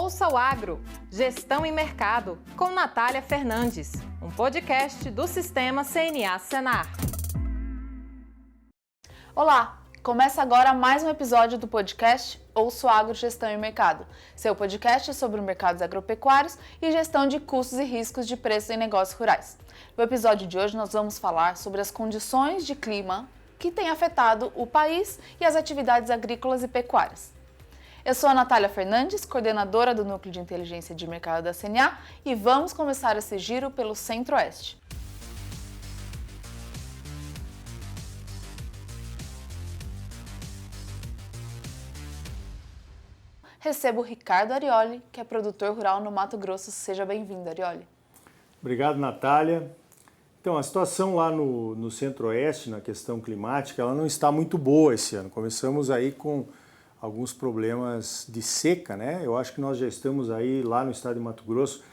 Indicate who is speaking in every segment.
Speaker 1: Ouça o Agro, Gestão e Mercado, com Natália Fernandes, um podcast do Sistema CNA Senar.
Speaker 2: Olá, começa agora mais um episódio do podcast Ouça o Agro, Gestão e Mercado, seu podcast sobre mercados agropecuários e gestão de custos e riscos de preços em negócios rurais. No episódio de hoje nós vamos falar sobre as condições de clima que têm afetado o país e as atividades agrícolas e pecuárias. Eu sou a Natália Fernandes, coordenadora do Núcleo de Inteligência de Mercado da CNA, e vamos começar esse giro pelo Centro-Oeste. Recebo o Ricardo Arioli, que é produtor rural no Mato Grosso. Seja bem-vindo, Arioli.
Speaker 3: Obrigado, Natália. Então, a situação lá no Centro-Oeste, na questão climática, ela não está muito boa esse ano. Começamos aí com alguns problemas de seca, né? Eu acho que nós já estamos aí lá no estado de Mato Grosso,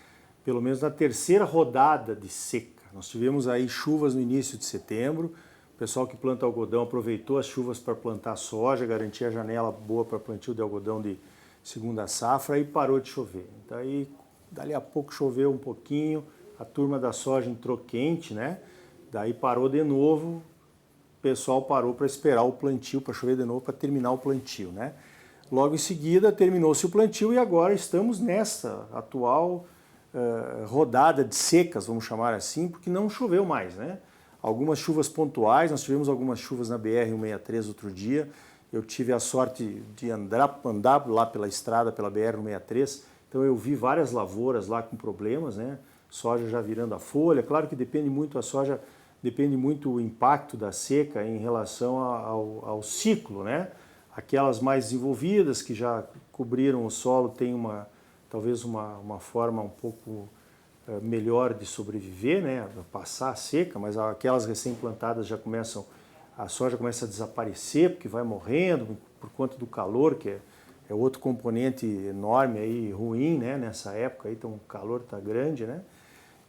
Speaker 3: pelo menos na terceira rodada de seca. Nós tivemos aí chuvas no início de setembro, o pessoal que planta algodão aproveitou as chuvas para plantar soja, garantir a janela boa para plantio de algodão de segunda safra, e parou de chover. Então aí, dali a pouco choveu um pouquinho, a turma da soja entrou quente, né? Daí parou de novo, o pessoal parou para esperar o plantio, para chover de novo, para terminar o plantio, né? Logo em seguida terminou-se o plantio e agora estamos nessa atual rodada de secas, vamos chamar assim, porque não choveu mais, né? Algumas chuvas pontuais, nós tivemos algumas chuvas na BR-163 outro dia. Eu tive a sorte de andar lá pela estrada, pela BR-163, então eu vi várias lavouras lá com problemas, né? Soja já virando a folha. Claro que depende muito, a soja depende muito o impacto da seca em relação ao ciclo, né? Aquelas mais desenvolvidas que já cobriram o solo têm talvez uma forma um pouco melhor de sobreviver, né? Passar a seca, mas aquelas recém-plantadas a soja começa a desaparecer porque vai morrendo por conta do calor, que é outro componente enorme aí, ruim, né? Nessa época aí, então o calor está grande, né?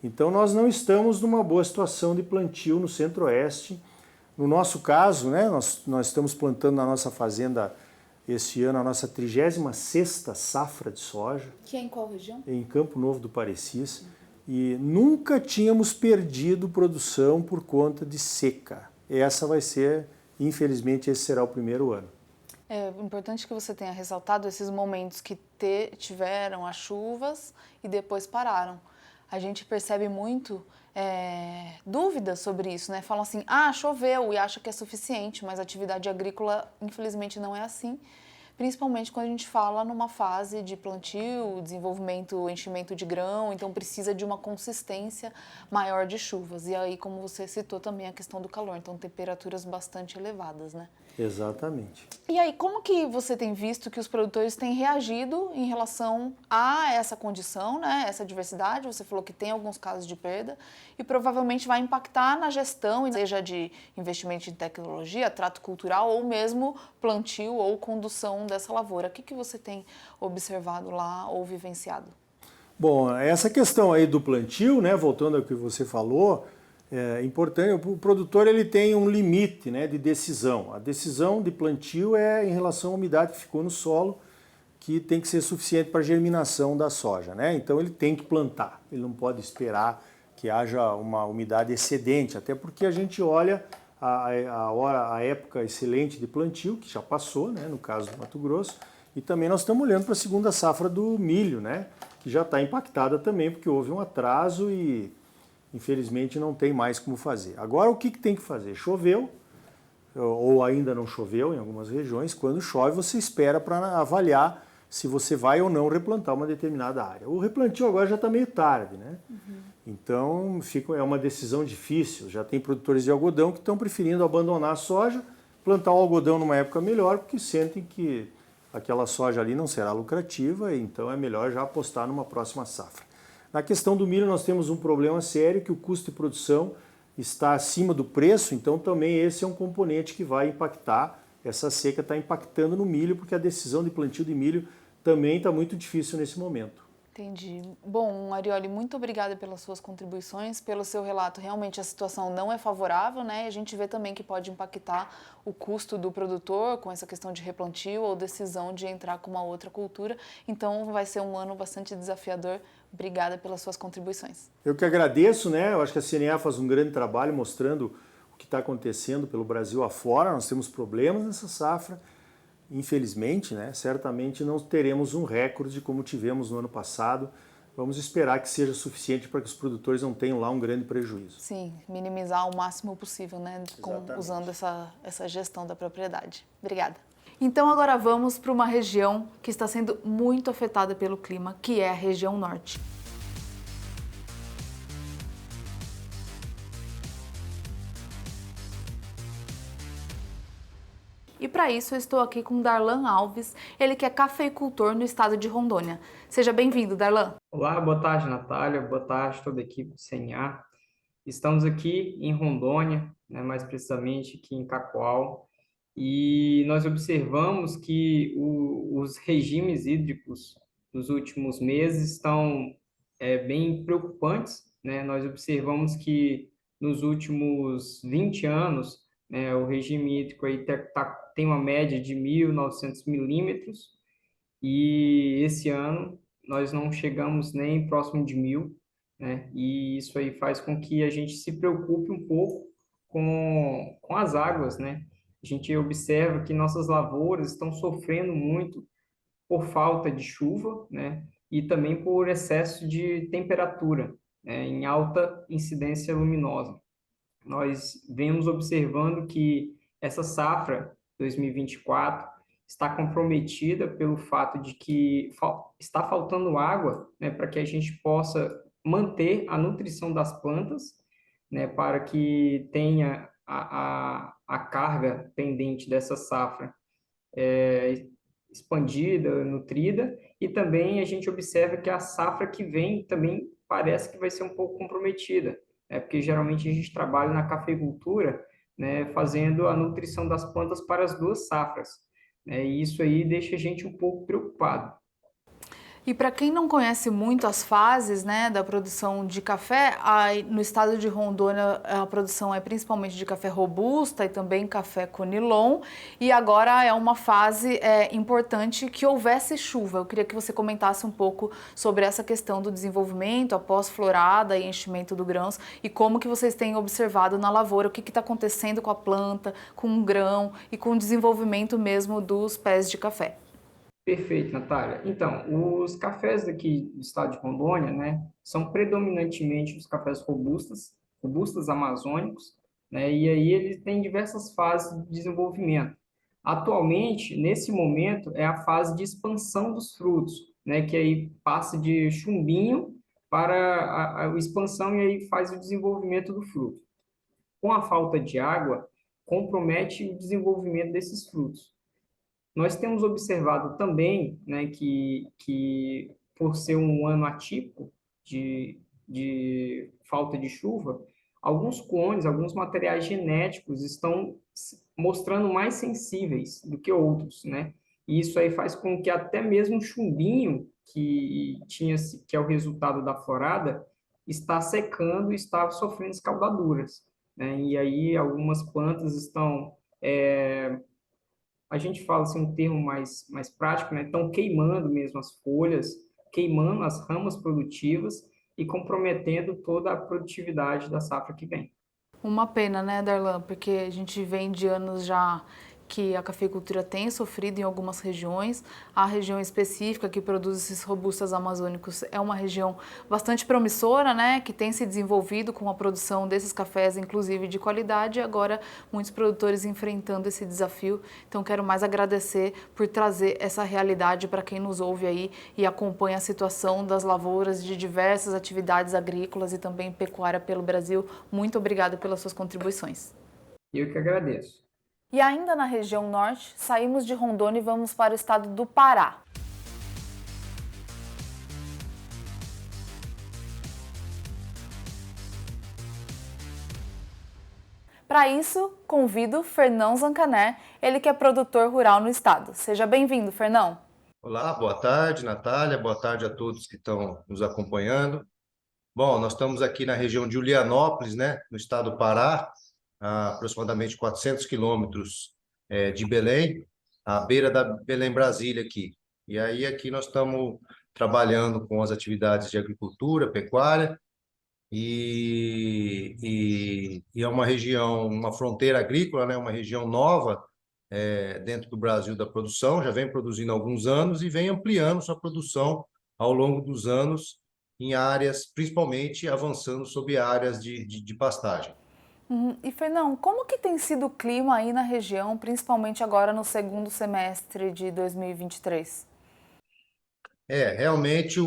Speaker 3: Então nós não estamos numa boa situação de plantio no Centro-Oeste. No nosso caso, né, nós estamos plantando na nossa fazenda esse ano a nossa 36ª safra de soja.
Speaker 2: Que é em qual região?
Speaker 3: Em Campo Novo do Parecis. E nunca tínhamos perdido produção por conta de seca. Essa vai ser, infelizmente, esse será o primeiro ano.
Speaker 2: É importante que você tenha ressaltado esses momentos que tiveram as chuvas e depois pararam. A gente percebe muito dúvidas sobre isso, né? Falam assim, choveu e acha que é suficiente, mas a atividade agrícola, infelizmente, não é assim. Principalmente quando a gente fala numa fase de plantio, desenvolvimento, enchimento de grão, então precisa de uma consistência maior de chuvas. E aí, como você citou também, a questão do calor, então temperaturas bastante elevadas, né?
Speaker 3: Exatamente.
Speaker 2: E aí, como que você tem visto que os produtores têm reagido em relação a essa condição, né? Essa diversidade? Você falou que tem alguns casos de perda e provavelmente vai impactar na gestão, seja de investimento em tecnologia, trato cultural ou mesmo plantio ou condução dessa lavoura. O que você tem observado lá ou vivenciado?
Speaker 3: Bom, essa questão aí do plantio, né? Voltando ao que você falou, é importante, o produtor ele tem um limite, né, de decisão. A decisão de plantio é em relação à umidade que ficou no solo, que tem que ser suficiente para a germinação da soja, né? Então ele tem que plantar, ele não pode esperar que haja uma umidade excedente, até porque a gente olha a época excelente de plantio, que já passou, né, no caso do Mato Grosso, e também nós estamos olhando para a segunda safra do milho, né, que já está impactada também, porque houve um atraso e infelizmente não tem mais como fazer. Agora o que tem que fazer? Choveu, ou ainda não choveu em algumas regiões. Quando chove você espera para avaliar se você vai ou não replantar uma determinada área. O replantio agora já está meio tarde, né? Então é uma decisão difícil. Já tem produtores de algodão que estão preferindo abandonar a soja, plantar o algodão numa época melhor, porque sentem que aquela soja ali não será lucrativa, e então é melhor já apostar numa próxima safra. Na questão do milho nós temos um problema sério, que o custo de produção está acima do preço, então também esse é um componente que vai impactar, essa seca está impactando no milho, porque a decisão de plantio de milho também está muito difícil nesse momento.
Speaker 2: Entendi. Bom, Arioli, muito obrigada pelas suas contribuições, pelo seu relato. Realmente a situação não é favorável, né? E a gente vê também que pode impactar o custo do produtor com essa questão de replantio ou decisão de entrar com uma outra cultura. Então vai ser um ano bastante desafiador. Obrigada pelas suas contribuições.
Speaker 3: Eu que agradeço, né? Eu acho que a CNA faz um grande trabalho mostrando o que está acontecendo pelo Brasil afora. Nós temos problemas nessa safra. Infelizmente, né, certamente não teremos um recorde como tivemos no ano passado. Vamos esperar que seja suficiente para que os produtores não tenham lá um grande prejuízo.
Speaker 2: Sim, minimizar o máximo possível, né, usando essa gestão da propriedade. Obrigada. Então agora vamos para uma região que está sendo muito afetada pelo clima, que é a região norte. E para isso eu estou aqui com Darlan Alves, ele que é cafeicultor no estado de Rondônia. Seja bem-vindo, Darlan.
Speaker 4: Olá, boa tarde, Natália, boa tarde toda a equipe do CNA. Estamos aqui em Rondônia, né, mais precisamente aqui em Cacoal, e nós observamos que os regimes hídricos dos últimos meses estão bem preocupantes, né? Nós observamos que nos últimos 20 anos, né, o regime hídrico aí tem uma média de 1.900 milímetros, e esse ano nós não chegamos nem próximo de 1.000, né? E isso aí faz com que a gente se preocupe um pouco com as águas, né? A gente observa que nossas lavouras estão sofrendo muito por falta de chuva, né? E também por excesso de temperatura, né? Em alta incidência luminosa. Nós vemos observando que essa safra 2024 está comprometida pelo fato de que está faltando água, né, para que a gente possa manter a nutrição das plantas, né, para que tenha a carga pendente dessa safra expandida, nutrida, e também a gente observa que a safra que vem também parece que vai ser um pouco comprometida, né, porque geralmente a gente trabalha na cafeicultura, né, fazendo a nutrição das plantas para as duas safras, né, e isso aí deixa a gente um pouco preocupado.
Speaker 2: E para quem não conhece muito as fases, né, da produção de café, no estado de Rondônia a produção é principalmente de café robusta e também café conilon, e agora é uma fase importante que houvesse chuva. Eu queria que você comentasse um pouco sobre essa questão do desenvolvimento após florada e enchimento do grãos e como que vocês têm observado na lavoura, o que está acontecendo com a planta, com o grão e com o desenvolvimento mesmo dos pés de café.
Speaker 4: Perfeito, Natália. Então, os cafés daqui do estado de Rondônia, né, são predominantemente os cafés robustas amazônicos, né, e aí eles têm diversas fases de desenvolvimento. Atualmente, nesse momento, é a fase de expansão dos frutos, né, que aí passa de chumbinho para a expansão e aí faz o desenvolvimento do fruto. Com a falta de água, compromete o desenvolvimento desses frutos. Nós temos observado também, né, que por ser um ano atípico de falta de chuva, alguns clones, alguns materiais genéticos estão mostrando mais sensíveis do que outros, né? E isso aí faz com que até mesmo o chumbinho, que é o resultado da florada, está secando e está sofrendo escaldaduras, né? E aí algumas plantas estão a gente fala assim um termo mais prático, né? Estão queimando mesmo as folhas, queimando as ramas produtivas e comprometendo toda a produtividade da safra que vem.
Speaker 2: Uma pena, né, Darlan? Porque a gente vem de anos já que a cafeicultura tem sofrido em algumas regiões. A região específica que produz esses robustas amazônicos é uma região bastante promissora, né, que tem se desenvolvido com a produção desses cafés, inclusive de qualidade, e agora muitos produtores enfrentando esse desafio. Então quero mais agradecer por trazer essa realidade para quem nos ouve aí e acompanha a situação das lavouras de diversas atividades agrícolas e também pecuária pelo Brasil. Muito obrigada pelas suas contribuições.
Speaker 4: Eu que agradeço.
Speaker 2: E ainda na região norte, saímos de Rondônia e vamos para o estado do Pará. Para isso, convido Fernão Zancaner, ele que é produtor rural no estado. Seja bem-vindo, Fernão.
Speaker 5: Olá, boa tarde, Natália, boa tarde a todos que estão nos acompanhando. Bom, nós estamos aqui na região de Julianópolis, né, no estado do Pará, a aproximadamente 400 quilômetros de Belém, à beira da Belém Brasília aqui. E aí aqui nós estamos trabalhando com as atividades de agricultura, pecuária, e é uma região, uma fronteira agrícola, né, uma região nova dentro do Brasil da produção, já vem produzindo há alguns anos e vem ampliando sua produção ao longo dos anos em áreas, principalmente avançando sobre áreas de pastagem.
Speaker 2: E Fernão, como que tem sido o clima aí na região, principalmente agora no segundo semestre de 2023?
Speaker 5: Realmente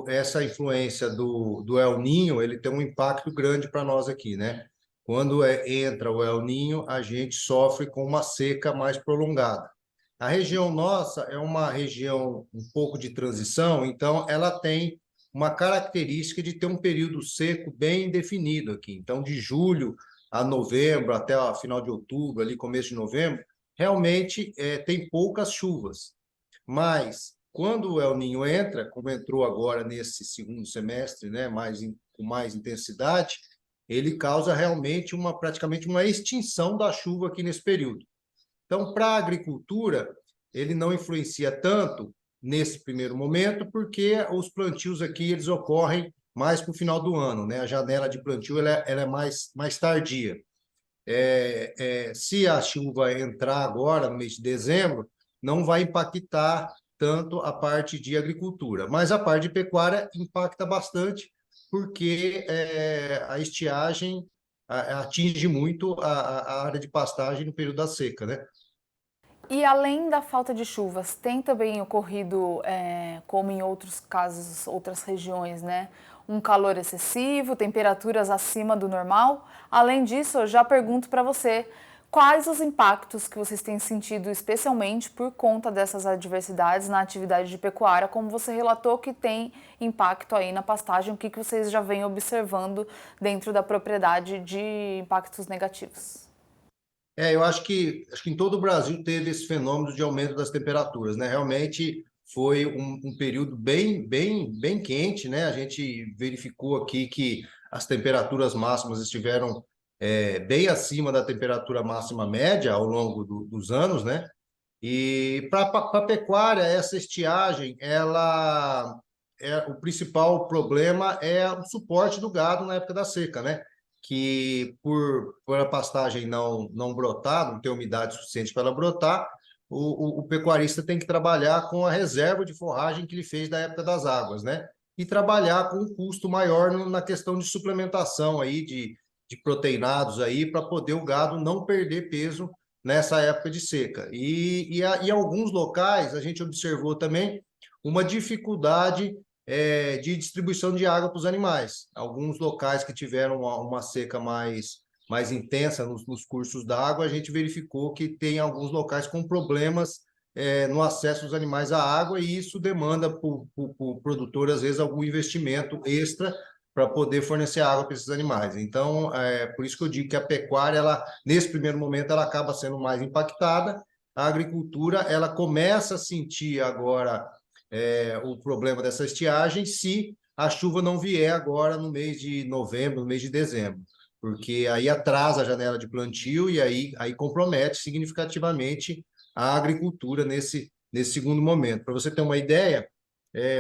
Speaker 5: essa influência do El Niño, ele tem um impacto grande para nós aqui, né? Quando entra o El Niño, a gente sofre com uma seca mais prolongada. A região nossa é uma região um pouco de transição, então ela tem uma característica de ter um período seco bem definido aqui. Então, de julho a novembro, até o final de outubro, ali começo de novembro, realmente tem poucas chuvas. Mas quando o El Niño entra, como entrou agora nesse segundo semestre, né, com mais intensidade, ele causa realmente praticamente uma extinção da chuva aqui nesse período. Então, para a agricultura, ele não influencia tanto nesse primeiro momento, porque os plantios aqui eles ocorrem mais para o final do ano, né? A janela de plantio ela é mais tardia. Se a chuva entrar agora, no mês de dezembro, não vai impactar tanto a parte de agricultura, mas a parte de pecuária impacta bastante, porque a estiagem atinge muito a área de pastagem no período da seca, né?
Speaker 2: E além da falta de chuvas, tem também ocorrido, como em outros casos, outras regiões, né? Um calor excessivo, temperaturas acima do normal. Além disso, eu já pergunto para você, quais os impactos que vocês têm sentido, especialmente por conta dessas adversidades na atividade de pecuária, como você relatou que tem impacto aí na pastagem, o que vocês já vêm observando dentro da propriedade de impactos negativos?
Speaker 5: Eu acho que em todo o Brasil teve esse fenômeno de aumento das temperaturas, né? Realmente foi um período bem quente, né? A gente verificou aqui que as temperaturas máximas estiveram bem acima da temperatura máxima média ao longo dos anos, né? E para a pecuária, essa estiagem, o principal problema é o suporte do gado na época da seca, né? Que por a pastagem não brotar, não ter umidade suficiente para ela brotar, o pecuarista tem que trabalhar com a reserva de forragem que ele fez da época das águas, né? E trabalhar com um custo maior na questão de suplementação aí de proteinados aí para poder o gado não perder peso nessa época de seca. E em alguns locais a gente observou também uma dificuldade de distribuição de água para os animais. Alguns locais que tiveram uma seca mais intensa nos cursos d'água, a gente verificou que tem alguns locais com problemas no acesso dos animais à água, e isso demanda para o produtor, às vezes, algum investimento extra para poder fornecer água para esses animais. Então, por isso que eu digo que a pecuária, nesse primeiro momento, ela acaba sendo mais impactada. A agricultura, ela começa a sentir agora o problema dessa estiagem se a chuva não vier agora no mês de novembro, no mês de dezembro, porque aí atrasa a janela de plantio e aí compromete significativamente a agricultura nesse segundo momento. Para você ter uma ideia,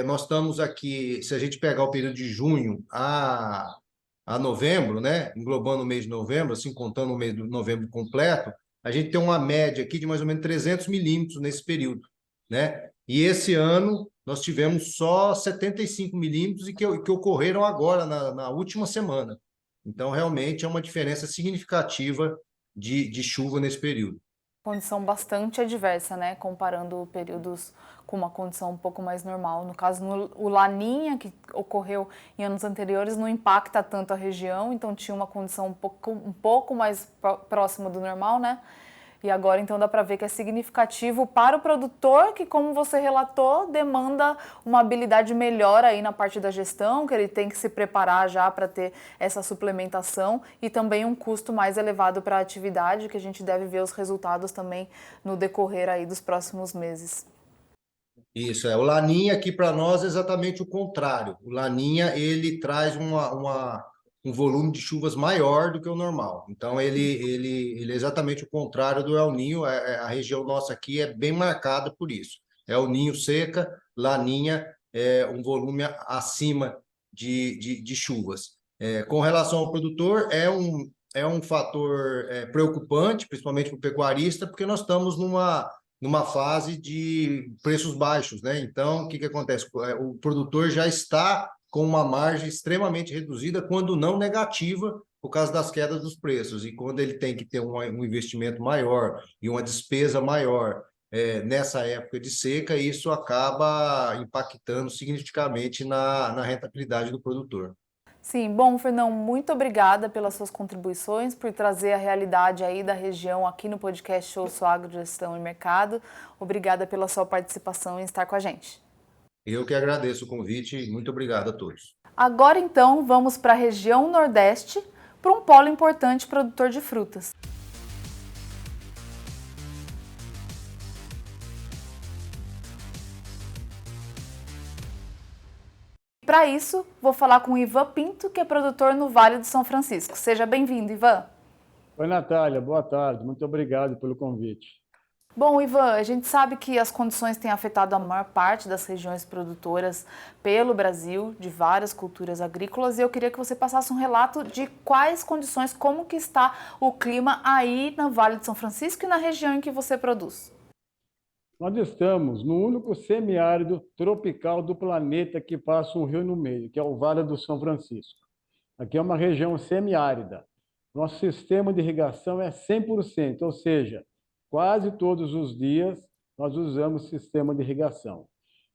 Speaker 5: nós estamos aqui, se a gente pegar o período de junho a novembro, né, englobando o mês de novembro, assim, contando o mês de novembro completo, a gente tem uma média aqui de mais ou menos 300 milímetros nesse período, né? E esse ano nós tivemos só 75 milímetros e que ocorreram agora, na última semana. Então, realmente é uma diferença significativa de chuva nesse período.
Speaker 2: Condição bastante adversa, né? Comparando períodos com uma condição um pouco mais normal. No caso, o Laninha, que ocorreu em anos anteriores, não impacta tanto a região, então tinha uma condição um pouco mais próxima do normal, né? E agora, então, dá para ver que é significativo para o produtor, que, como você relatou, demanda uma habilidade melhor aí na parte da gestão, que ele tem que se preparar já para ter essa suplementação, e também um custo mais elevado para a atividade, que a gente deve ver os resultados também no decorrer aí dos próximos meses.
Speaker 5: Isso, o Laninha aqui para nós é exatamente o contrário. O Laninha, ele traz um volume de chuvas maior do que o normal. Então, ele é exatamente o contrário do El Ninho. A região nossa aqui é bem marcada por isso. El Ninho seca, Laninha é um volume acima de chuvas. Com relação ao produtor, é um fator preocupante, principalmente para o pecuarista, porque nós estamos numa fase de preços baixos, né? Então, o que acontece? O produtor já está com uma margem extremamente reduzida, quando não negativa, por causa das quedas dos preços. E quando ele tem que ter um investimento maior e uma despesa maior nessa época de seca, isso acaba impactando significativamente na rentabilidade do produtor.
Speaker 2: Sim, bom, Fernão, muito obrigada pelas suas contribuições, por trazer a realidade aí da região aqui no podcast Show Sua Agrogestão e Mercado. Obrigada pela sua participação e estar com a gente.
Speaker 5: Eu que agradeço o convite. Muito obrigado a todos.
Speaker 2: Agora, então, vamos para a região Nordeste, para um polo importante produtor de frutas. Para isso, vou falar com o Ivan Pinto, que é produtor no Vale do São Francisco. Seja bem-vindo, Ivan.
Speaker 6: Oi, Natália, boa tarde. Muito obrigado pelo convite.
Speaker 2: Bom, Ivan, a gente sabe que as condições têm afetado a maior parte das regiões produtoras pelo Brasil, de várias culturas agrícolas, e eu queria que você passasse um relato de quais condições, como que está o clima aí no Vale do São Francisco e na região em que você produz.
Speaker 6: Nós estamos no único semiárido tropical do planeta que passa um rio no meio, que é o Vale do São Francisco. Aqui é uma região semiárida. Nosso sistema de irrigação é 100%, ou seja, quase todos os dias nós usamos sistema de irrigação.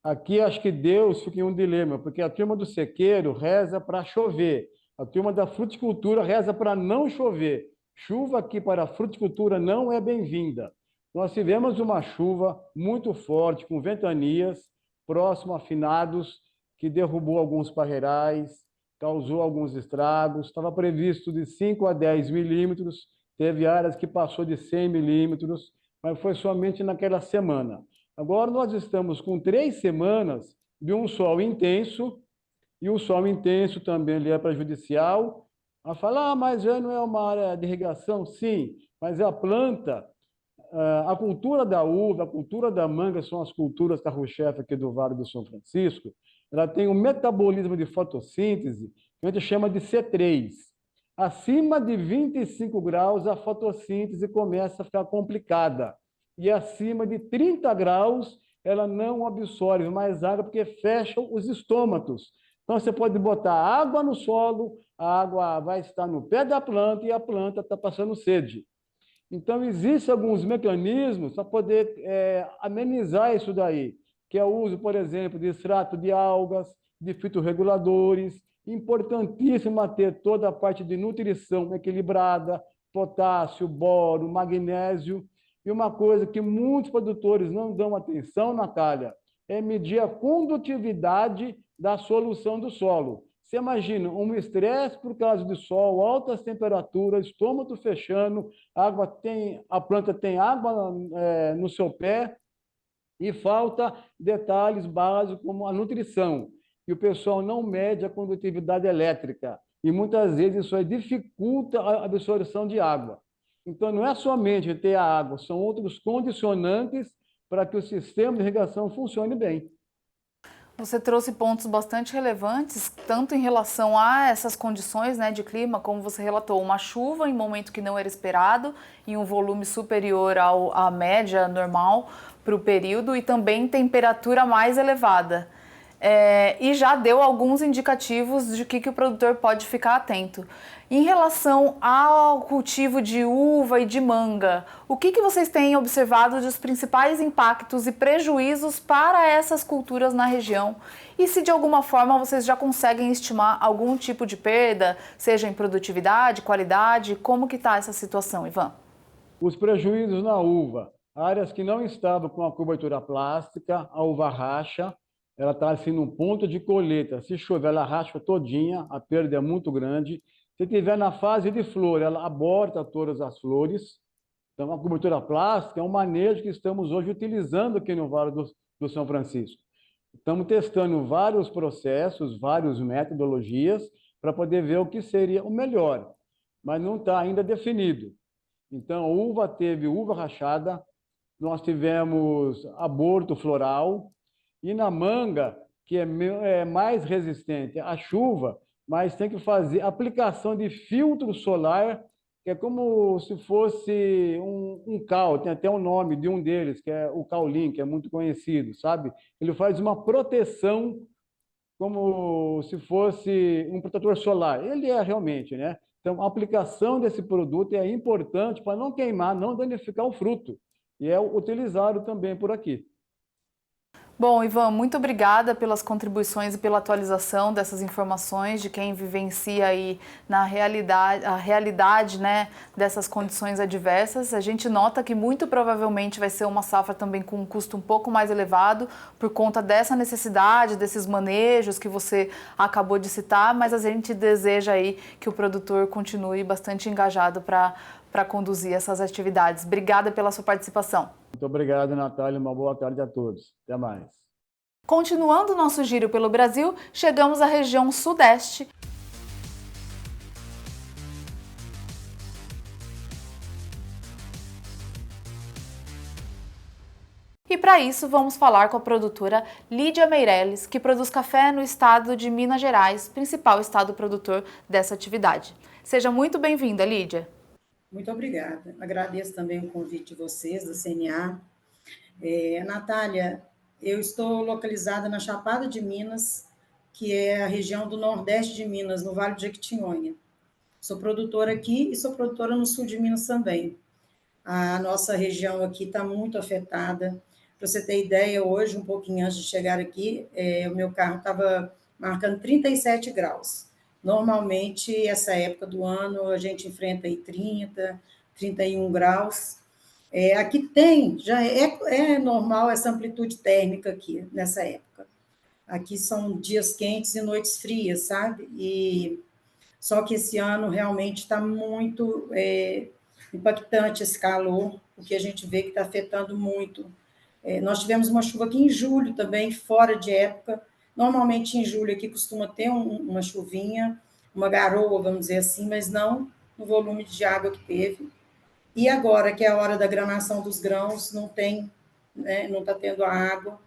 Speaker 6: Aqui acho que Deus fica em um dilema, porque a turma do sequeiro reza para chover, a turma da fruticultura reza para não chover. Chuva aqui para a fruticultura não é bem-vinda. Nós tivemos uma chuva muito forte, com ventanias, próximo a finados, que derrubou alguns parreirais, causou alguns estragos. Estava previsto de 5 a 10 milímetros, teve áreas que passou de 100 milímetros, mas foi somente naquela semana. Agora nós estamos com 3 semanas de um sol intenso, e o sol intenso também ele é prejudicial. A falar, mas não é uma área de irrigação? Sim, mas a planta, a cultura da uva, a cultura da manga são as culturas carro-chefe aqui do Vale do São Francisco. Ela tem um metabolismo de fotossíntese que a gente chama de C3. Acima de 25 graus, a fotossíntese começa a ficar complicada. E acima de 30 graus, ela não absorve mais água, porque fecham os estômatos. Então, você pode botar água no solo, a água vai estar no pé da planta e a planta está passando sede. Então, existem alguns mecanismos para poder amenizar isso daí, que é o uso, por exemplo, de extrato de algas, de fitorreguladores. Importantíssimo manter toda a parte de nutrição equilibrada, potássio, boro, magnésio. E uma coisa que muitos produtores não dão atenção, Natália, é medir a condutividade da solução do solo. Você imagina um estresse por causa de sol, altas temperaturas, estômago fechando, a planta tem água no seu pé e falta detalhes básicos como a nutrição. E o pessoal não mede a condutividade elétrica. E muitas vezes isso dificulta a absorção de água. Então, não é somente ter a água, são outros condicionantes para que o sistema de irrigação funcione bem.
Speaker 2: Você trouxe pontos bastante relevantes, tanto em relação a essas condições, né, de clima, como você relatou, uma chuva em momento que não era esperado, em um volume superior à média normal para o período, e também temperatura mais elevada. E já deu alguns indicativos de que o produtor pode ficar atento. Em relação ao cultivo de uva e de manga, o que vocês têm observado dos principais impactos e prejuízos para essas culturas na região? E se de alguma forma vocês já conseguem estimar algum tipo de perda, seja em produtividade, qualidade, como que está essa situação, Ivan?
Speaker 6: Os prejuízos na uva, áreas que não estavam com a cobertura plástica, a uva racha, ela está assim num ponto de colheita. Se chover, ela racha todinha, a perda é muito grande. Se estiver na fase de flor, ela aborta todas as flores. Então, a cobertura plástica é um manejo que estamos hoje utilizando aqui no Vale do do São Francisco. Estamos testando vários processos, várias metodologias para poder ver o que seria o melhor, mas não está ainda definido. Então, uva teve uva rachada, nós tivemos aborto floral, e na manga, que é mais resistente à chuva, mas tem que fazer aplicação de filtro solar, que é como se fosse um cal, tem até o nome de um deles, que é o Caulin, que é muito conhecido, sabe? Ele faz uma proteção como se fosse um protetor solar. Ele é realmente, né? Então, a aplicação desse produto é importante para não queimar, não danificar o fruto. E é utilizado também por aqui.
Speaker 2: Bom, Ivan, muito obrigada pelas contribuições e pela atualização dessas informações de quem vivencia aí a realidade, né, dessas condições adversas. A gente nota que muito provavelmente vai ser uma safra também com um custo um pouco mais elevado por conta dessa necessidade, desses manejos que você acabou de citar, mas a gente deseja aí que o produtor continue bastante engajado para conduzir essas atividades. Obrigada pela sua participação.
Speaker 6: Muito obrigado, Natália. Uma boa tarde a todos. Até mais.
Speaker 2: Continuando o nosso giro pelo Brasil, chegamos à região Sudeste. E para isso vamos falar com a produtora Lídia Meirelles, que produz café no estado de Minas Gerais, principal estado produtor dessa atividade. Seja muito bem-vinda, Lídia.
Speaker 7: Muito obrigada. Agradeço também o convite de vocês, da CNA. Natália, eu estou localizada na Chapada de Minas, que é a região do Nordeste de Minas, no Vale do Jequitinhonha. Sou produtora aqui e sou produtora no sul de Minas também. A nossa região aqui está muito afetada. Para você ter ideia, hoje, um pouquinho antes de chegar aqui, o meu carro estava marcando 37 graus. Normalmente, essa época do ano, a gente enfrenta aí 30, 31 graus. Aqui já é normal essa amplitude térmica aqui, nessa época. Aqui são dias quentes e noites frias, sabe? Só que esse ano realmente está muito impactante esse calor, porque a gente vê que está afetando muito. Nós tivemos uma chuva aqui em julho também, fora de época. Normalmente, em julho, aqui costuma ter uma chuvinha, uma garoa, vamos dizer assim, mas não no volume de água que teve. E agora, que é a hora da granação dos grãos, não tem, né, não está tendo a água.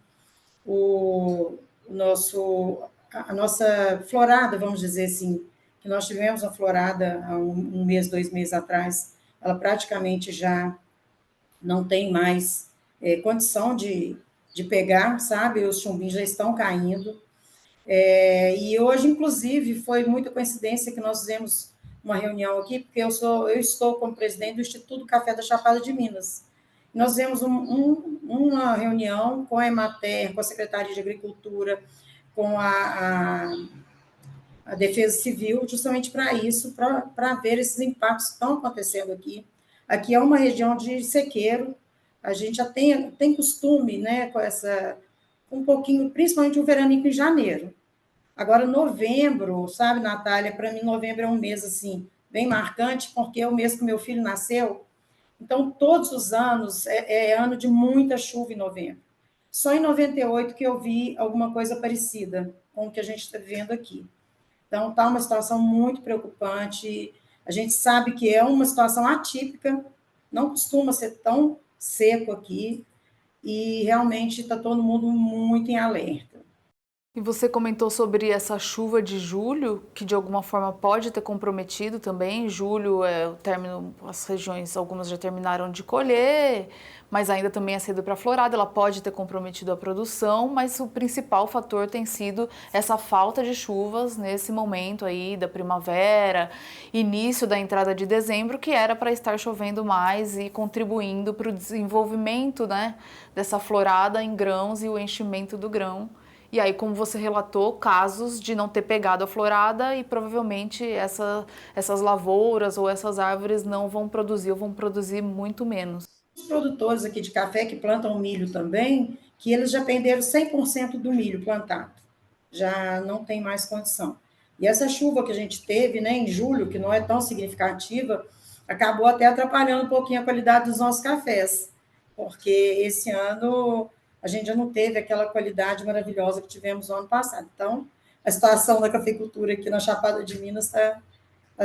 Speaker 7: A nossa florada, vamos dizer assim, que nós tivemos uma florada há um mês, 2 meses atrás, ela praticamente já não tem mais condição de pegar, sabe? Os chumbinhos já estão caindo. E hoje, inclusive, foi muita coincidência que nós fizemos uma reunião aqui, porque eu estou como presidente do Instituto Café da Chapada de Minas. Nós fizemos uma reunião com a Emater, com a Secretaria de Agricultura, com a Defesa Civil, justamente para isso, para ver esses impactos que estão acontecendo aqui. Aqui é uma região de sequeiro, a gente já tem costume, né, com um pouquinho, principalmente o veranico em janeiro. Agora, novembro, sabe, Natália, para mim, novembro é um mês, assim, bem marcante, porque é o mês que meu filho nasceu. Então, todos os anos é ano de muita chuva em novembro. Só em 98 que eu vi alguma coisa parecida com o que a gente está vivendo aqui. Então, está uma situação muito preocupante. A gente sabe que é uma situação atípica, não costuma ser tão seco aqui, e realmente está todo mundo muito em alerta.
Speaker 2: E você comentou sobre essa chuva de julho, que de alguma forma pode ter comprometido também. Julho é o término, as regiões, algumas já terminaram de colher, mas ainda também é cedo para a florada, ela pode ter comprometido a produção, mas o principal fator tem sido essa falta de chuvas nesse momento aí da primavera, início da entrada de dezembro, que era para estar chovendo mais e contribuindo para o desenvolvimento, né, dessa florada em grãos e o enchimento do grão. E aí, como você relatou, casos de não ter pegado a florada e provavelmente essas lavouras ou essas árvores não vão produzir ou vão produzir muito menos.
Speaker 7: Os produtores aqui de café que plantam milho também, que eles já perderam 100% do milho plantado. Já não tem mais condição. E essa chuva que a gente teve, né, em julho, que não é tão significativa, acabou até atrapalhando um pouquinho a qualidade dos nossos cafés, porque esse ano a gente já não teve aquela qualidade maravilhosa que tivemos no ano passado. Então, a situação da cafeicultura aqui na Chapada de Minas está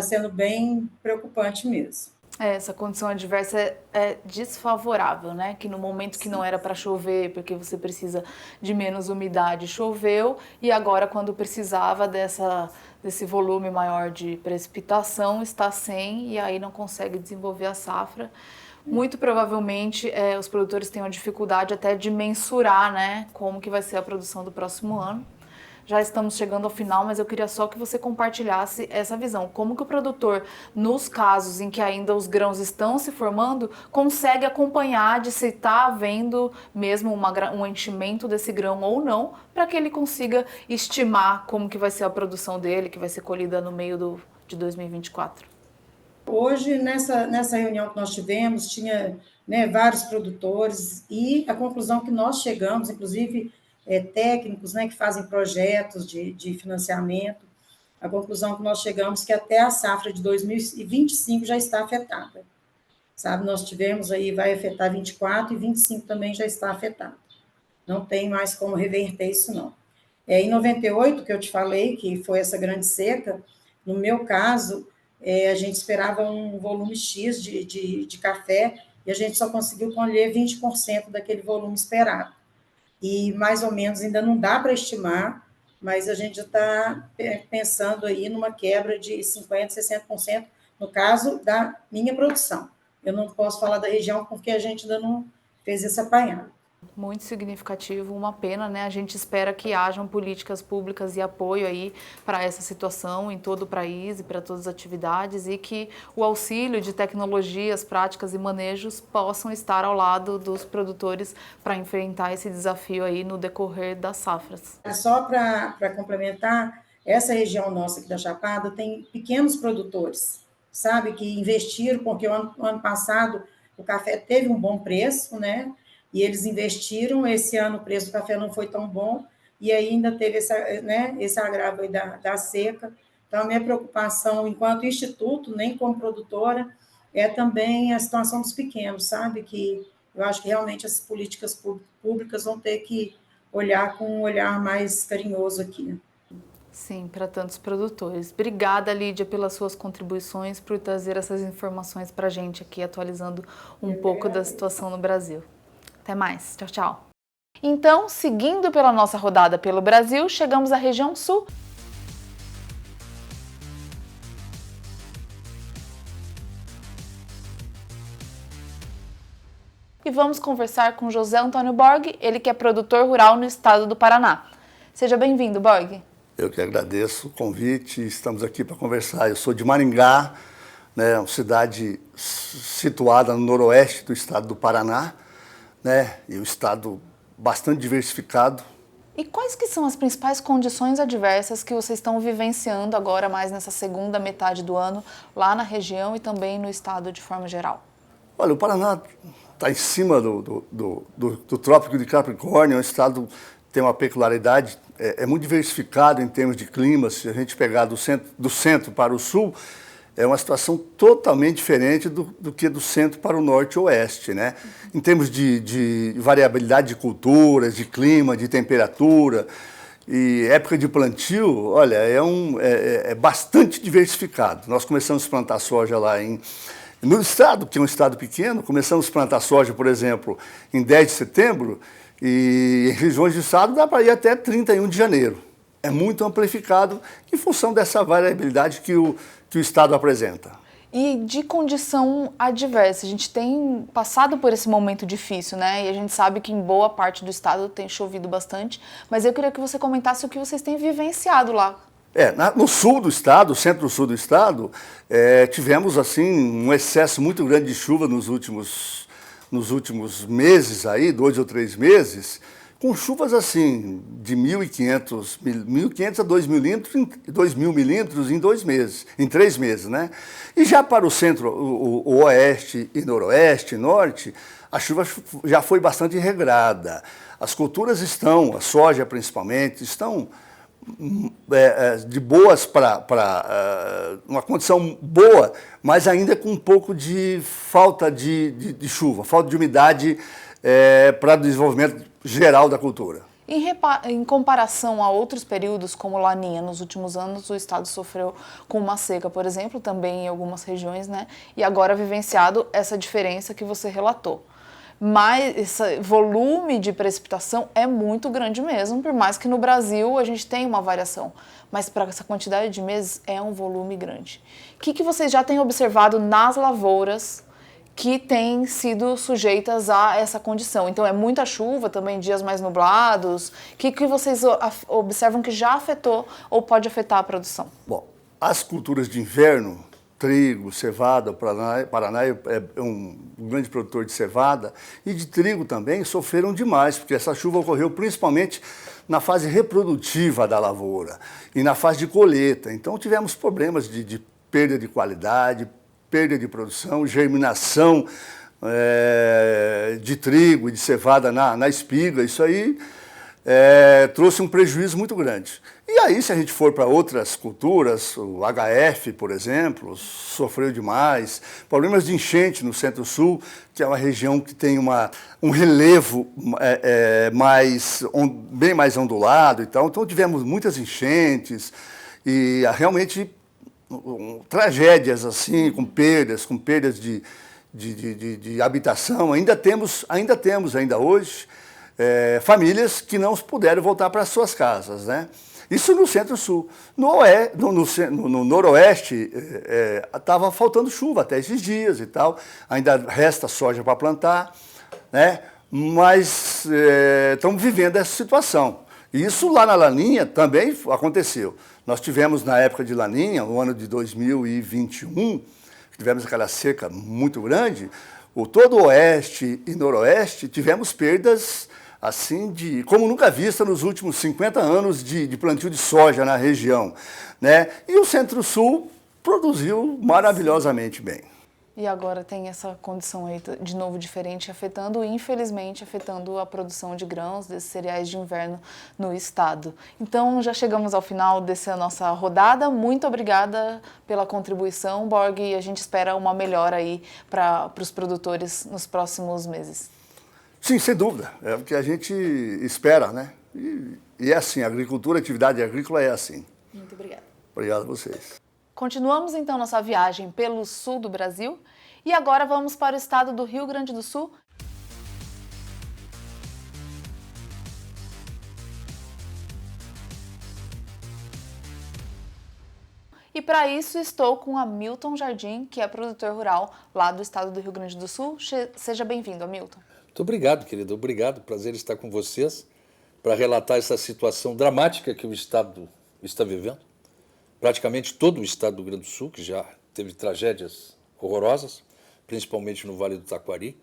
Speaker 7: sendo bem preocupante mesmo.
Speaker 2: Essa condição adversa é desfavorável, né? Que no momento que não era para chover, porque você precisa de menos umidade, choveu, e agora quando precisava desse volume maior de precipitação, está sem, e aí não consegue desenvolver a safra. Muito provavelmente os produtores têm uma dificuldade até de mensurar, né, como que vai ser a produção do próximo ano. Já estamos chegando ao final, mas eu queria só que você compartilhasse essa visão. Como que o produtor, nos casos em que ainda os grãos estão se formando, consegue acompanhar de se está havendo mesmo um enchimento desse grão ou não, para que ele consiga estimar como que vai ser a produção dele, que vai ser colhida no meio de 2024?
Speaker 7: Hoje, nessa reunião que nós tivemos, tinha, né, vários produtores, e a conclusão que nós chegamos, inclusive técnicos, né, que fazem projetos de financiamento, a conclusão que nós chegamos que até a safra de 2025 já está afetada. Sabe, nós tivemos aí, vai afetar 24 e 25 também já está afetado. Não tem mais como reverter isso, não. Em 98, que eu te falei, que foi essa grande seca, no meu caso, a gente esperava um volume X de café e a gente só conseguiu colher 20% daquele volume esperado. E mais ou menos ainda não dá para estimar, mas a gente já está pensando aí numa quebra de 50%, 60% no caso da minha produção. Eu não posso falar da região porque a gente ainda não fez esse apanhado.
Speaker 2: Muito significativo, uma pena, né? A gente espera que hajam políticas públicas e apoio aí para essa situação em todo o país e para todas as atividades, e que o auxílio de tecnologias, práticas e manejos possam estar ao lado dos produtores para enfrentar esse desafio aí no decorrer das safras.
Speaker 7: Só para complementar, essa região nossa aqui da Chapada tem pequenos produtores, sabe, que investiram, porque o ano passado o café teve um bom preço, né? E eles investiram, esse ano o preço do café não foi tão bom, e ainda teve esse agravo aí da seca. Então, a minha preocupação, enquanto instituto, nem como produtora, é também a situação dos pequenos, sabe? Que eu acho que realmente as políticas públicas vão ter que olhar com um olhar mais carinhoso aqui.
Speaker 2: Sim, para tantos produtores. Obrigada, Lídia, pelas suas contribuições, por trazer essas informações para a gente aqui, atualizando um pouco da situação no Brasil. Até mais. Tchau, tchau. Então, seguindo pela nossa rodada pelo Brasil, chegamos à região sul. E vamos conversar com José Antônio Borg, ele que é produtor rural no estado do Paraná. Seja bem-vindo, Borg.
Speaker 8: Eu que agradeço o convite, estamos aqui para conversar. Eu sou de Maringá, né, uma cidade situada no noroeste do estado do Paraná, né, e um estado bastante diversificado.
Speaker 2: E quais que são as principais condições adversas que vocês estão vivenciando agora, mais nessa segunda metade do ano, lá na região e também no estado de forma geral?
Speaker 8: Olha, o Paraná está em cima do Trópico de Capricórnio, é um estado que tem uma peculiaridade, é muito diversificado em termos de clima. Se a gente pegar do centro para o sul, é uma situação totalmente diferente do que do centro para o norte e oeste, né? Em termos de variabilidade de culturas, de clima, de temperatura e época de plantio, olha, é bastante diversificado. Nós começamos a plantar soja lá no estado, que é um estado pequeno, começamos a plantar soja, por exemplo, em 10 de setembro, e em regiões do estado dá para ir até 31 de janeiro. É muito amplificado em função dessa variabilidade que o estado apresenta.
Speaker 2: E de condição adversa, a gente tem passado por esse momento difícil, né? E a gente sabe que em boa parte do estado tem chovido bastante, mas eu queria que você comentasse o que vocês têm vivenciado lá.
Speaker 8: No sul do estado, centro-sul do estado, tivemos assim um excesso muito grande de chuva nos últimos meses aí, 2 ou 3 meses, com chuvas assim de 1.500 a 2.000 milímetros em 2 meses, em 3 meses, né? E já para o centro, o oeste e noroeste, norte, a chuva já foi bastante regrada. As culturas a soja principalmente, estão de boas para uma condição boa, mas ainda com um pouco de falta de chuva, falta de umidade para desenvolvimento geral da cultura.
Speaker 2: Em comparação a outros períodos, como Laninha, nos últimos anos o estado sofreu com uma seca, por exemplo, também em algumas regiões, né? E agora vivenciado essa diferença que você relatou. Mas esse volume de precipitação é muito grande mesmo, por mais que no Brasil a gente tenha uma variação. Mas para essa quantidade de meses é um volume grande. O que vocês já têm observado nas lavouras que têm sido sujeitas a essa condição? Então, é muita chuva, também dias mais nublados. O que vocês observam que já afetou ou pode afetar a produção?
Speaker 8: Bom, as culturas de inverno, trigo, cevada, o Paraná é um grande produtor de cevada e de trigo também, sofreram demais, porque essa chuva ocorreu principalmente na fase reprodutiva da lavoura e na fase de colheita. Então, tivemos problemas de perda de qualidade, perda de produção, germinação de trigo e de cevada na espiga. Isso aí trouxe um prejuízo muito grande. E aí, se a gente for para outras culturas, o HF, por exemplo, sofreu demais. Problemas de enchente no Centro-Sul, que é uma região que tem um relevo bem mais ondulado e tal. Então, tivemos muitas enchentes e realmente tragédias assim, com perdas de habitação. Ainda temos hoje famílias que não puderam voltar para as suas casas, né? Isso no Centro-Sul. No Noroeste estava faltando chuva até esses dias e tal. Ainda resta soja para plantar, né? Mas estamos vivendo essa situação. E isso lá na Laninha também aconteceu. Nós tivemos na época de Laninha, no ano de 2021, tivemos aquela seca muito grande, todo o Oeste e Noroeste tivemos perdas assim como nunca vista nos últimos 50 anos de plantio de soja na região, né? E o Centro-Sul produziu maravilhosamente bem.
Speaker 2: E agora tem essa condição aí, de novo, diferente, infelizmente, afetando a produção de grãos, desses cereais de inverno no estado. Então, já chegamos ao final dessa nossa rodada. Muito obrigada pela contribuição, Borg, e a gente espera uma melhora aí para os produtores nos próximos meses.
Speaker 8: Sim, sem dúvida. É o que a gente espera, né? E é assim, a agricultura, a atividade agrícola é assim.
Speaker 2: Muito obrigada.
Speaker 8: Obrigado a vocês.
Speaker 2: Continuamos então nossa viagem pelo sul do Brasil e agora vamos para o estado do Rio Grande do Sul. E para isso estou com Hamilton Jardim, que é produtor rural lá do estado do Rio Grande do Sul. Seja bem-vindo, Hamilton.
Speaker 9: Muito obrigado, querido. Obrigado. Prazer estar com vocês para relatar essa situação dramática que o estado está vivendo. Praticamente todo o estado do Rio Grande do Sul, que já teve tragédias horrorosas, principalmente no Vale do Taquari,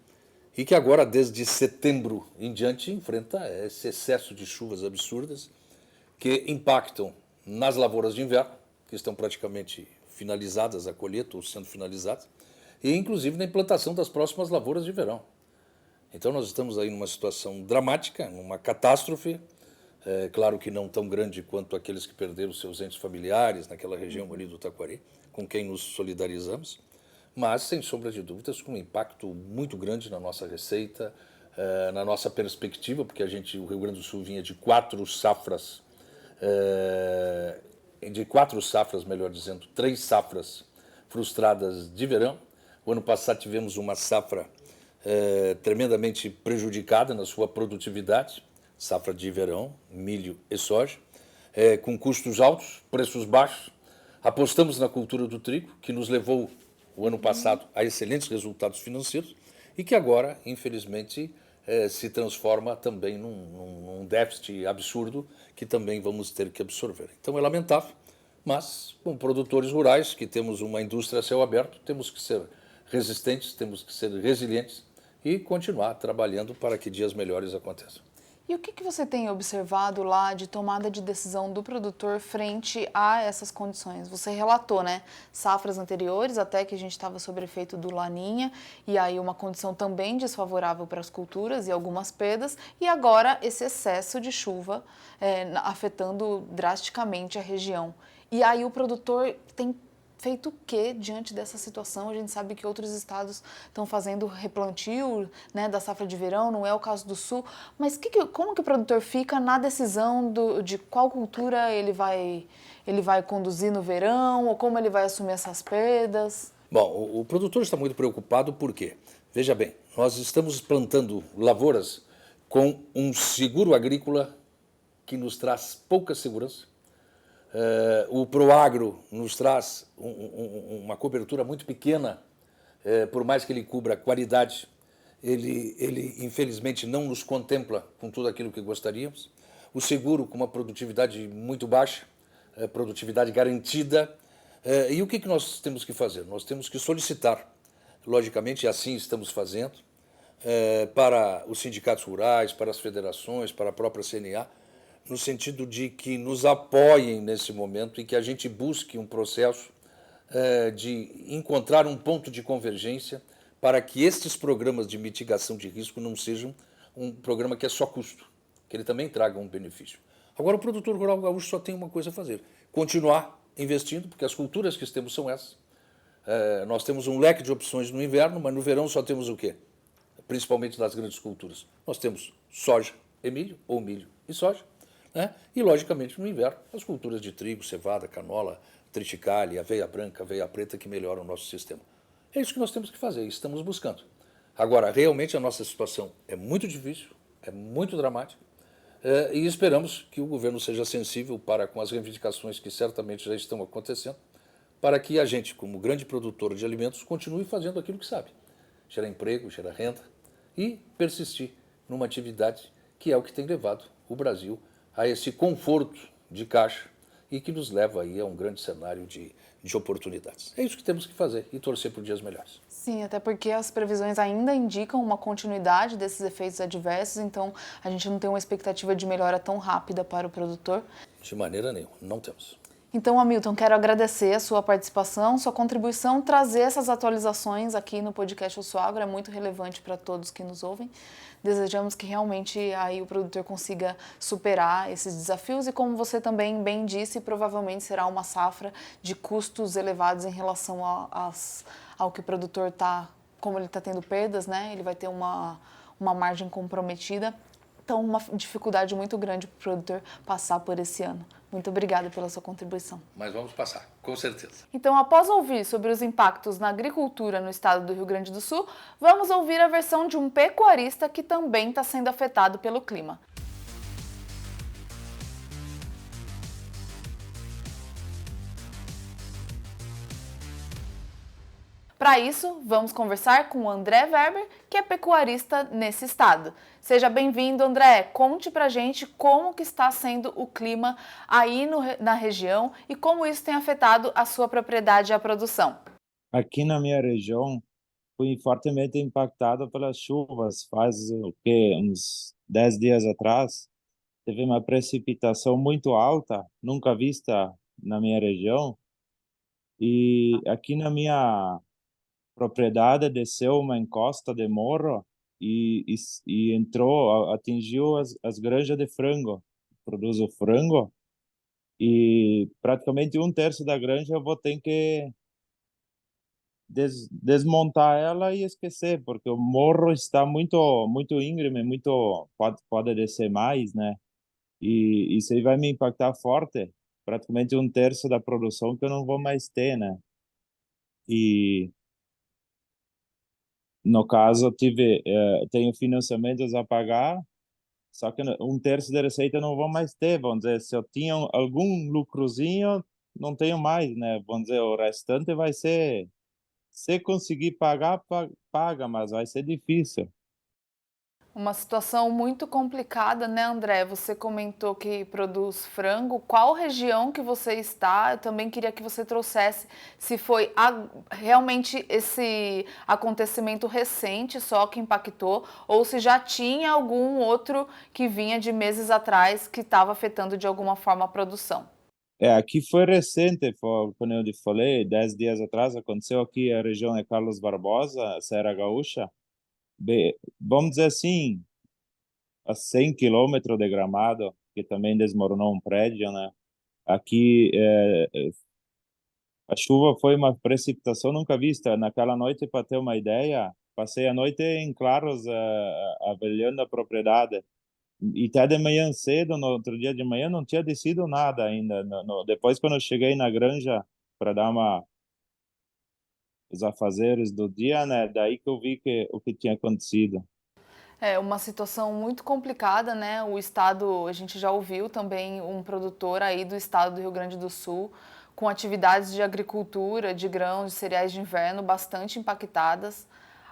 Speaker 9: e que agora, desde setembro em diante, enfrenta esse excesso de chuvas absurdas que impactam nas lavouras de inverno, que estão praticamente finalizadas, a colheita ou sendo finalizadas, e inclusive na implantação das próximas lavouras de verão. Então nós estamos aí numa situação dramática, numa catástrofe, claro que não tão grande quanto aqueles que perderam seus entes familiares naquela região ali do Taquari, com quem nos solidarizamos, mas, sem sombra de dúvidas, com um impacto muito grande na nossa receita, na nossa perspectiva, porque o Rio Grande do Sul vinha de 4 safras, melhor dizendo, 3 safras frustradas de verão. O ano passado tivemos uma safra tremendamente prejudicada na sua produtividade, safra de verão, milho e soja, com custos altos, preços baixos. Apostamos na cultura do trigo, que nos levou o ano passado a excelentes resultados financeiros e que agora, infelizmente, se transforma também num déficit absurdo que também vamos ter que absorver. Então é lamentável, mas com produtores rurais que temos uma indústria a céu aberto, temos que ser resistentes, temos que ser resilientes e continuar trabalhando para que dias melhores aconteçam.
Speaker 2: E o que você tem observado lá de tomada de decisão do produtor frente a essas condições? Você relatou, né, safras anteriores, até que a gente estava sob efeito do Laninha, e aí uma condição também desfavorável para as culturas e algumas perdas, e agora esse excesso de chuva afetando drasticamente a região. E aí o produtor tem feito o que diante dessa situação? A gente sabe que outros estados estão fazendo replantio, né, da safra de verão, não é o caso do Sul, mas como que o produtor fica na decisão de qual cultura ele vai conduzir no verão, ou como ele vai assumir essas perdas?
Speaker 9: Bom, o produtor está muito preocupado porque, veja bem, nós estamos plantando lavouras com um seguro agrícola que nos traz pouca segurança. O Proagro nos traz uma cobertura muito pequena, por mais que ele cubra a qualidade, ele infelizmente não nos contempla com tudo aquilo que gostaríamos. O seguro com uma produtividade muito baixa, produtividade garantida. E o que nós temos que fazer? Nós temos que solicitar, logicamente, e assim estamos fazendo, para os sindicatos rurais, para as federações, para a própria CNA, no sentido de que nos apoiem nesse momento e que a gente busque um processo de encontrar um ponto de convergência para que estes programas de mitigação de risco não sejam um programa que é só custo, que ele também traga um benefício. Agora, o produtor rural gaúcho só tem uma coisa a fazer: continuar investindo, porque as culturas que temos são essas. Nós temos um leque de opções no inverno, mas no verão só temos o quê? Principalmente das grandes culturas. Nós temos soja e milho, ou milho e soja, né? E, logicamente, no inverno, as culturas de trigo, cevada, canola, triticale, aveia branca, aveia preta, que melhoram o nosso sistema. É isso que nós temos que fazer, estamos buscando. Agora, realmente, a nossa situação é muito difícil, é muito dramática, e esperamos que o governo seja sensível para com as reivindicações que certamente já estão acontecendo, para que a gente, como grande produtor de alimentos, continue fazendo aquilo que sabe: gerar emprego, gerar renda e persistir numa atividade que é o que tem levado o Brasil a esse conforto de caixa e que nos leva aí a um grande cenário de oportunidades. É isso que temos que fazer e torcer por dias melhores.
Speaker 2: Sim, até porque as previsões ainda indicam uma continuidade desses efeitos adversos, então a gente não tem uma expectativa de melhora tão rápida para o produtor.
Speaker 9: De maneira nenhuma, não temos.
Speaker 2: Então, Hamilton, quero agradecer a sua participação, sua contribuição, trazer essas atualizações aqui no podcast O Seu Agro é muito relevante para todos que nos ouvem. Desejamos que realmente aí o produtor consiga superar esses desafios e, como você também bem disse, provavelmente será uma safra de custos elevados em relação ao que o produtor está, como ele está tendo perdas, né? Ele vai ter uma margem comprometida. Então, uma dificuldade muito grande para o produtor passar por esse ano. Muito obrigada pela sua contribuição.
Speaker 9: Mas vamos passar, com certeza.
Speaker 2: Então, após ouvir sobre os impactos na agricultura no estado do Rio Grande do Sul, vamos ouvir a versão de um pecuarista que também está sendo afetado pelo clima. Para isso, vamos conversar com o André Weber, que é pecuarista nesse estado. Seja bem-vindo, André. Conte pra gente como que está sendo o clima aí na região e como isso tem afetado a sua propriedade e a produção.
Speaker 10: Aqui na minha região, fui fortemente impactado pelas chuvas. Faz uns 10 dias atrás, teve uma precipitação muito alta, nunca vista na minha região. E aqui na minha propriedade desceu uma encosta de morro e entrou, atingiu as granjas de frango. Produzo frango e praticamente 1/3 da granja eu vou ter que desmontar ela e esquecer, porque o morro está muito íngreme, pode descer mais, né? E isso aí vai me impactar forte, praticamente 1/3 da produção que eu não vou mais ter, né? E no caso, tenho financiamentos a pagar, só que 1/3 da receita eu não vou mais ter. Vamos dizer, se eu tinha algum lucrozinho, não tenho mais, né? Vamos dizer, o restante vai ser, se conseguir pagar, paga, mas vai ser difícil.
Speaker 2: Uma situação muito complicada, né, André? Você comentou que produz frango. Qual região que você está? Eu também queria que você trouxesse se foi realmente esse acontecimento recente só que impactou, ou se já tinha algum outro que vinha de meses atrás que estava afetando de alguma forma a produção.
Speaker 10: Aqui foi recente, como eu falei, 10 dias atrás, aconteceu aqui a região de Carlos Barbosa, Serra Gaúcha. Vamos dizer assim, a 100 quilômetros de Gramado, que também desmoronou um prédio, né? Aqui A chuva foi uma precipitação nunca vista. Naquela noite, para ter uma ideia, passei a noite em claros avaliando a propriedade. E até de manhã cedo, no outro dia de manhã, não tinha descido nada ainda. Depois, quando eu cheguei na granja para dar os afazeres do dia, né? Daí que eu vi o que tinha acontecido.
Speaker 2: É uma situação muito complicada, né? O estado, a gente já ouviu também um produtor aí do estado do Rio Grande do Sul com atividades de agricultura, de grãos, de cereais de inverno bastante impactadas.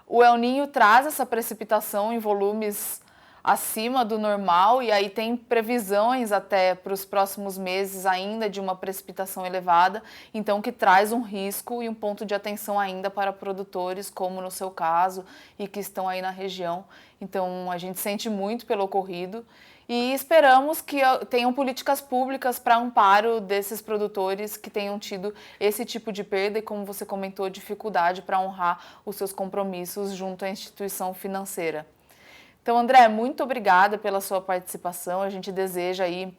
Speaker 2: O El Niño traz essa precipitação em volumes acima do normal e aí tem previsões até para os próximos meses ainda de uma precipitação elevada, então que traz um risco e um ponto de atenção ainda para produtores, como no seu caso, e que estão aí na região. Então a gente sente muito pelo ocorrido e esperamos que tenham políticas públicas para amparo desses produtores que tenham tido esse tipo de perda e, como você comentou, dificuldade para honrar os seus compromissos junto à instituição financeira. Então, André, muito obrigada pela sua participação. A gente deseja aí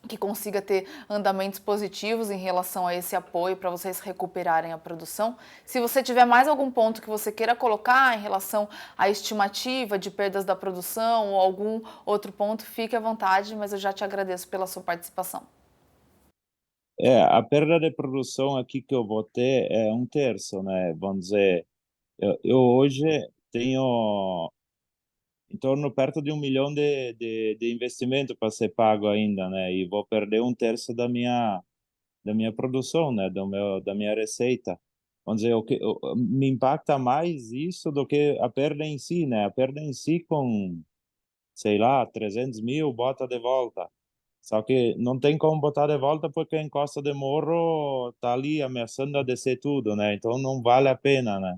Speaker 2: que consiga ter andamentos positivos em relação a esse apoio para vocês recuperarem a produção. Se você tiver mais algum ponto que você queira colocar em relação à estimativa de perdas da produção ou algum outro ponto, fique à vontade, mas eu já te agradeço pela sua participação.
Speaker 10: A perda de produção aqui que eu vou ter é 1/3, né? Vamos dizer, eu hoje tenho em torno perto de 1 milhão de investimento para ser pago ainda, né? E vou perder 1/3 da minha produção, né? Da minha receita. Vamos dizer, me impacta mais isso do que a perda em si, né? A perda em si com, sei lá, 300 mil, bota de volta. Só que não tem como botar de volta porque a encosta de morro tá ali ameaçando a descer tudo, né? Então não vale a pena, né?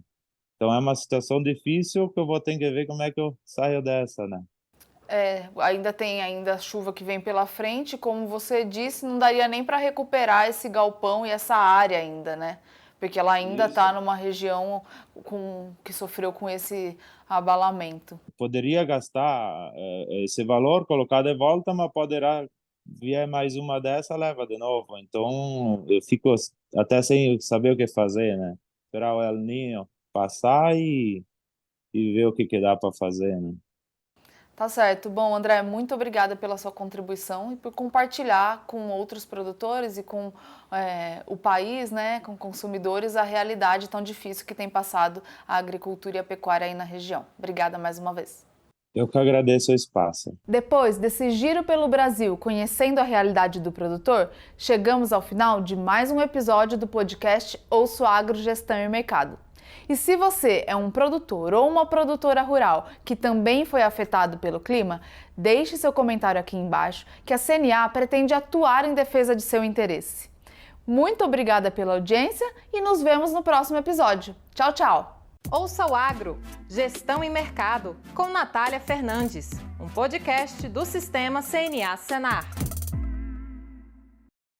Speaker 10: Então é uma situação difícil que eu vou ter que ver como é que eu saio dessa, né?
Speaker 2: Ainda tem a chuva que vem pela frente, como você disse, não daria nem para recuperar esse galpão e essa área ainda, né? Porque ela ainda está numa região que sofreu com esse abalamento.
Speaker 10: Poderia gastar esse valor, colocar de volta, mas poderá vier mais uma dessa, leva de novo. Então eu fico até sem saber o que fazer, né? Esperar o El Niño passar e ver o que dá para fazer, né?
Speaker 2: Tá certo. Bom, André, muito obrigada pela sua contribuição e por compartilhar com outros produtores e com o país, né, com consumidores, a realidade tão difícil que tem passado a agricultura e a pecuária aí na região. Obrigada mais uma vez.
Speaker 10: Eu que agradeço o espaço.
Speaker 2: Depois desse giro pelo Brasil, conhecendo a realidade do produtor, chegamos ao final de mais um episódio do podcast Ouço Agro, Gestão e Mercado. E se você é um produtor ou uma produtora rural que também foi afetado pelo clima, deixe seu comentário aqui embaixo que a CNA pretende atuar em defesa de seu interesse. Muito obrigada pela audiência e nos vemos no próximo episódio. Tchau, tchau!
Speaker 1: Ouça o Agro, Gestão e Mercado, com Natália Fernandes, um podcast do Sistema CNA Senar.